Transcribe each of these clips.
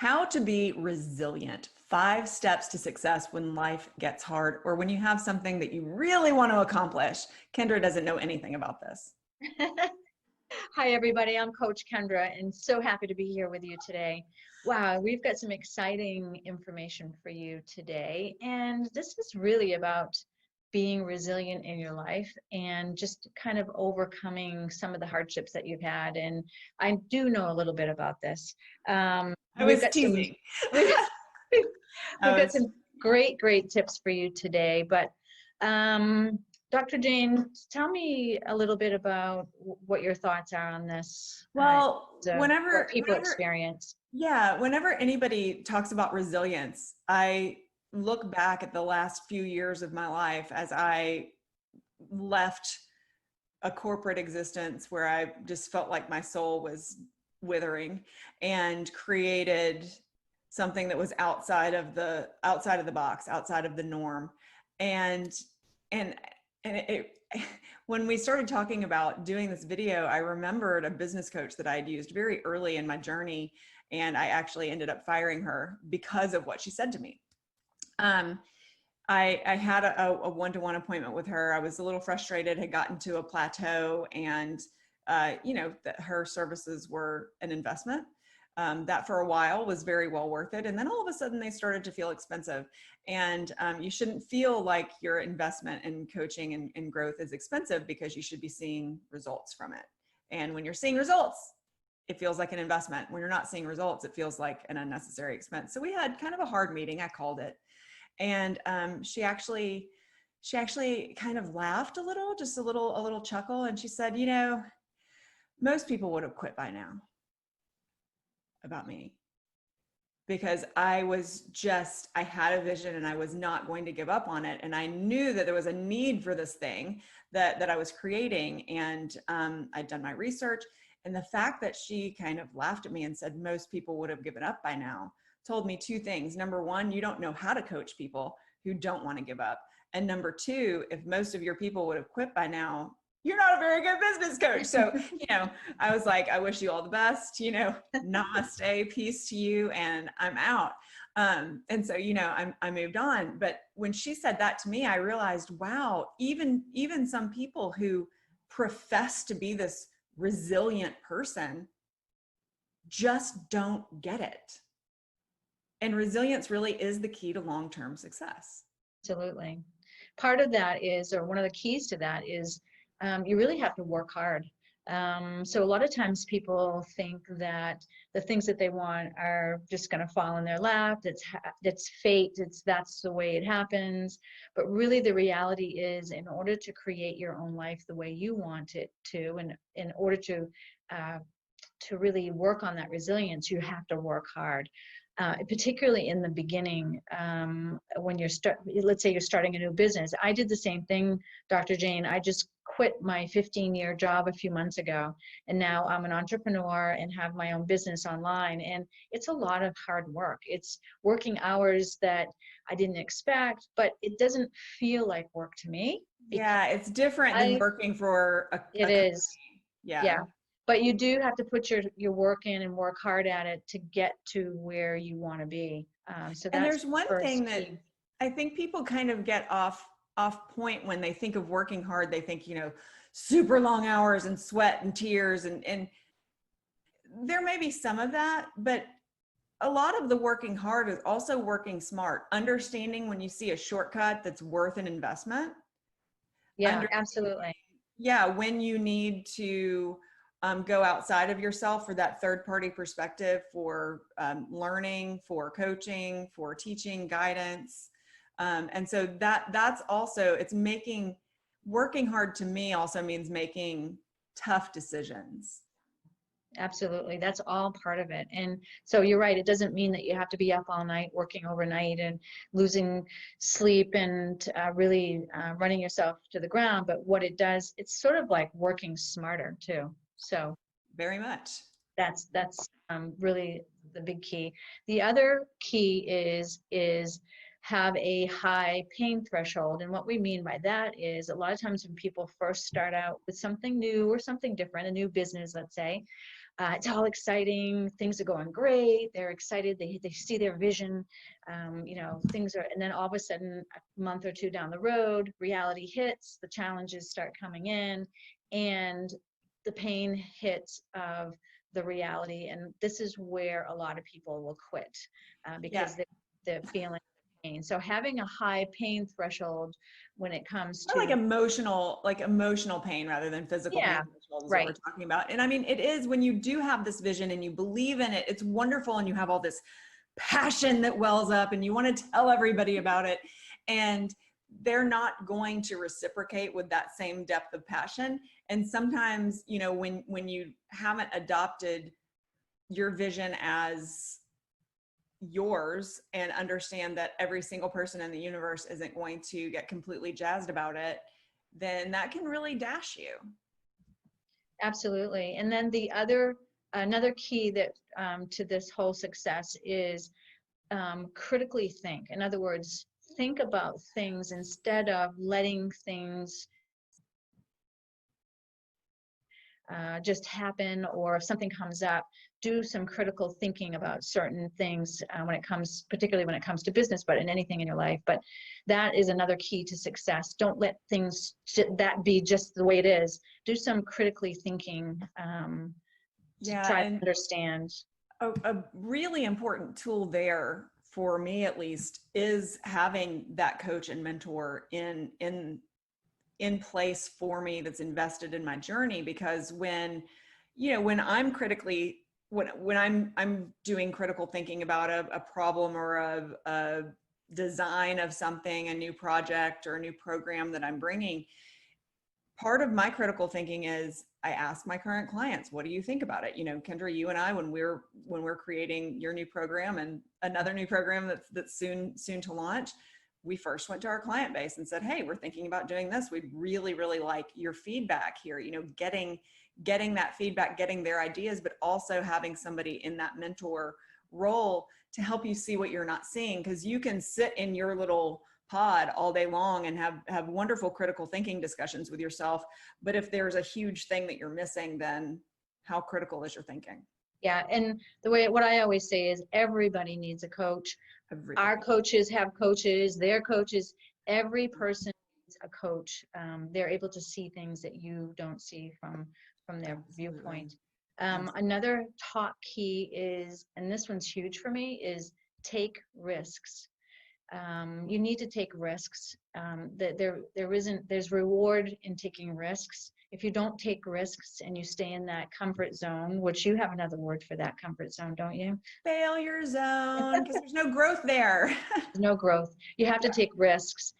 How to be resilient. 5 steps to success when life gets hard or when you have something that you really want to accomplish. Kendra doesn't know anything about this. Hi, everybody. I'm Coach Kendra, and so happy to be here with you today. Wow, we've got some exciting information for you today. And this is really about being resilient in your life and just kind of overcoming some of the hardships that you've had. And I do know a little bit about this. I We've was got some, teasing. we've, we've I got was, some great tips for you today. But Dr. Jane, tell me a little bit about what your thoughts are on this, well, what people experience. yeah, whenever anybody talks about resilience, I look back at the last few years of my life as I left a corporate existence where I just felt like my soul was withering and created something that was outside of the box, outside of the norm. And and it when we started talking about doing this video, I remembered a business coach that I had used very early in my journey, and I actually ended up firing her because of what she said to me. I had a one-to-one appointment with her. I was a little frustrated, had gotten to a plateau, and that her services were an investment. That for a while was very well worth it. And then all of a sudden they started to feel expensive. And you shouldn't feel like your investment in coaching and growth is expensive, because you should be seeing results from it. And when you're seeing results, it feels like an investment. When you're not seeing results, it feels like an unnecessary expense. So we had kind of a hard meeting, I called it. And she actually kind of laughed a little, just a little chuckle. And she said, most people would have quit by now about me, because I had a vision and I was not going to give up on it. And I knew that there was a need for this thing that I was creating. And I'd done my research, and the fact that she kind of laughed at me and said, most people would have given up by now, told me 2 things. Number 1, you don't know how to coach people who don't want to give up. And number 2, if most of your people would have quit by now, you're not a very good business coach. So, I was like, I wish you all the best, namaste, peace to you, and I'm out. And so, I moved on. But when she said that to me, I realized, wow, even some people who profess to be this resilient person just don't get it. And resilience really is the key to long-term success. Absolutely. Part of that is, or one of the keys to that is, you really have to work hard. So a lot of times people think that the things that they want are just going to fall in their lap. That's fate. That's the way it happens. But really the reality is, in order to create your own life the way you want it to, and in order to really work on that resilience, you have to work hard. Particularly in the beginning, when let's say you're starting a new business. I did the same thing, Dr. Jane. I just quit my 15-year job a few months ago, and now I'm an entrepreneur and have my own business online. And it's a lot of hard work. It's working hours that I didn't expect, but it doesn't feel like work to me. Yeah, it's different than working for a company. Yeah. But you do have to put your work in and work hard at it to get to where you want to be. So and there's one thing that I think people kind of get off point when they think of working hard. They think, super long hours and sweat and tears, and there may be some of that, but a lot of the working hard is also working smart, understanding when you see a shortcut that's worth an investment. Yeah, absolutely. Yeah, when you need to go outside of yourself for that third-party perspective, for learning, for coaching, for teaching, guidance. And so that's also, working hard to me also means making tough decisions. Absolutely. That's all part of it. And so you're right. It doesn't mean that you have to be up all night, working overnight and losing sleep and really running yourself to the ground. But what it does, it's sort of like working smarter too. So very much. That's really the big key. The other key is have a high pain threshold. And what we mean by that is a lot of times when people first start out with something new or something different, a new business, let's say, it's all exciting. Things are going great. They're excited. They see their vision. You know, things are, and then all of a sudden, a month or two down the road, reality hits. The challenges start coming in, and the pain hits of the reality. And this is where a lot of people will quit because they're feeling pain. So having a high pain threshold when it comes Or to like emotional pain rather than physical pain yeah, threshold is what right. we're talking about. And I mean, it is when you do have this vision and you believe in it, it's wonderful. And you have all this passion that wells up and you want to tell everybody about it. And they're not going to reciprocate with that same depth of passion. And sometimes, you know, when you haven't adopted your vision as yours and understand that every single person in the universe isn't going to get completely jazzed about it, then that can really dash you. Absolutely. And then another key that to this whole success is critically think. In other words, think about things instead of letting things just happen, or if something comes up, do some critical thinking about certain things particularly when it comes to business, but in anything in your life. But that is another key to success. Don't let things that be just the way it is. Do some critically thinking to try to understand. A really important tool there for me, at least, is having that coach and mentor in place for me that's invested in my journey. Because when I'm critically, when I'm doing critical thinking about a problem or a design of something, a new project or a new program that I'm bringing, part of my critical thinking is I ask my current clients, what do you think about it? You know, Kendra, you and I, when we're creating your new program and another new program that's soon to launch, we first went to our client base and said, hey, we're thinking about doing this. We'd really, really like your feedback here. You know, getting that feedback, getting their ideas, but also having somebody in that mentor role to help you see what you're not seeing. Because you can sit in your little pod all day long and have wonderful critical thinking discussions with yourself. But if there's a huge thing that you're missing, then how critical is your thinking? Yeah, and what I always say is everybody needs a coach. Everybody. Our coaches have coaches, their coaches. Every person needs a coach. They're able to see things that you don't see from their viewpoint. Another top key is, and this one's huge for me, is take risks. You need to take risks. There's reward in taking risks. If you don't take risks and you stay in that comfort zone, which you have another word for that comfort zone, don't you? Failure zone, because there's no growth there. No growth. You have to take risks.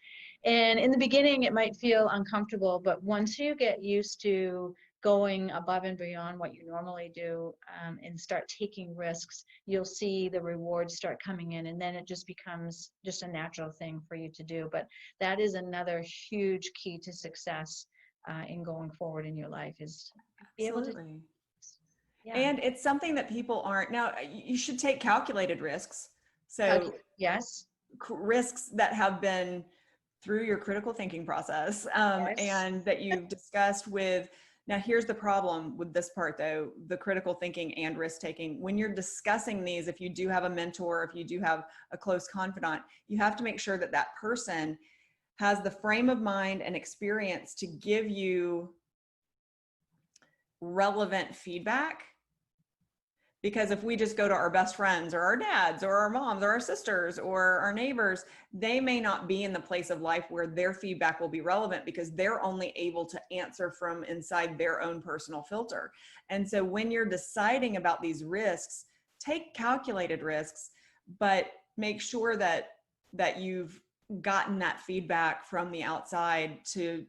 And in the beginning, it might feel uncomfortable, but once you get used to going above and beyond what you normally do and start taking risks, you'll see the rewards start coming in, and then it just becomes just a natural thing for you to do. But that is another huge key to success in going forward in your life, is be able to. Yeah. And it's something that people aren't. Now, you should take calculated risks. So yes, risks that have been through your critical thinking process and that you've discussed with. Now, here's the problem with this part, though, the critical thinking and risk taking. When you're discussing these, if you do have a mentor, if you do have a close confidant, you have to make sure that that person has the frame of mind and experience to give you relevant feedback. Because if we just go to our best friends or our dads or our moms or our sisters or our neighbors, they may not be in the place of life where their feedback will be relevant, because they're only able to answer from inside their own personal filter. And so when you're deciding about these risks, take calculated risks, but make sure that you've gotten that feedback from the outside to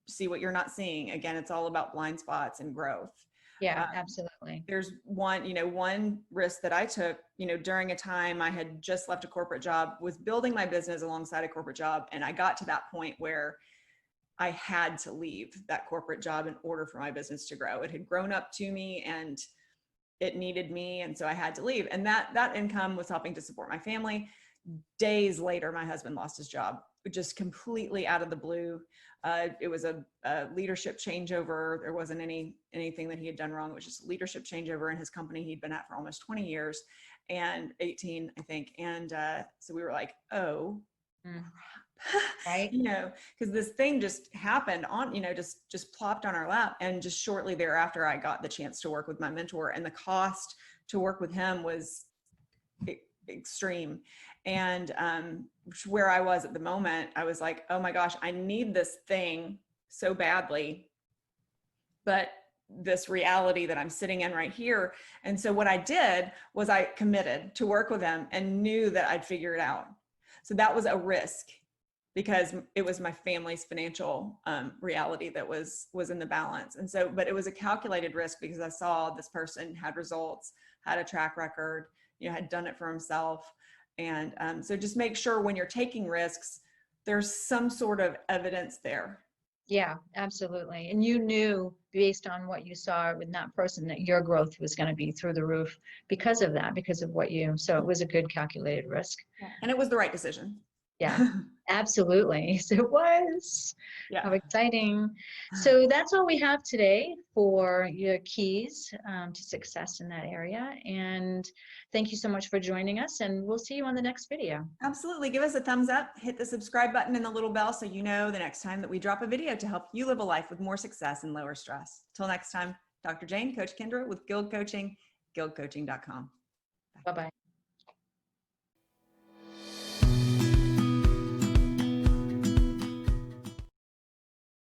see what you're not seeing. Again, it's all about blind spots and growth. Yeah, absolutely. There's one risk that I took, during a time I had just left a corporate job, was building my business alongside a corporate job. And I got to that point where I had to leave that corporate job in order for my business to grow. It had grown up to me and it needed me. And so I had to leave. And that income was helping to support my family. days later, my husband lost his job, just completely out of the blue. It was a leadership changeover. There wasn't anything that he had done wrong. It was just a leadership changeover in his company he'd been at for almost 20 years and 18, I think. And so we were like, oh, right. you know, because this thing just happened on, you know, just plopped on our lap. And just shortly thereafter, I got the chance to work with my mentor, and the cost to work with him was extreme. And where I was at the moment, I was like, oh my gosh, I need this thing so badly, but this reality that I'm sitting in right here. And so what I did was I committed to work with him and knew that I'd figure it out. So that was a risk, because it was my family's financial reality that was in the balance. And so, but it was a calculated risk, because I saw this person had results, had a track record, you know, had done it for himself. And so just make sure when you're taking risks, there's some sort of evidence there. Yeah, absolutely. And you knew based on what you saw with that person that your growth was going to be through the roof because of that, because of what you, so it was a good calculated risk. Yeah. And it was the right decision. Yeah, absolutely. So it was. Yeah. How exciting. So that's all we have today for your keys to success in that area. And thank you so much for joining us, and we'll see you on the next video. Absolutely. Give us a thumbs up, hit the subscribe button and the little bell so you know the next time that we drop a video to help you live a life with more success and lower stress. Till next time, Dr. Jane, Coach Kendra with GILD Coaching, GILDcoaching.com. Bye-bye.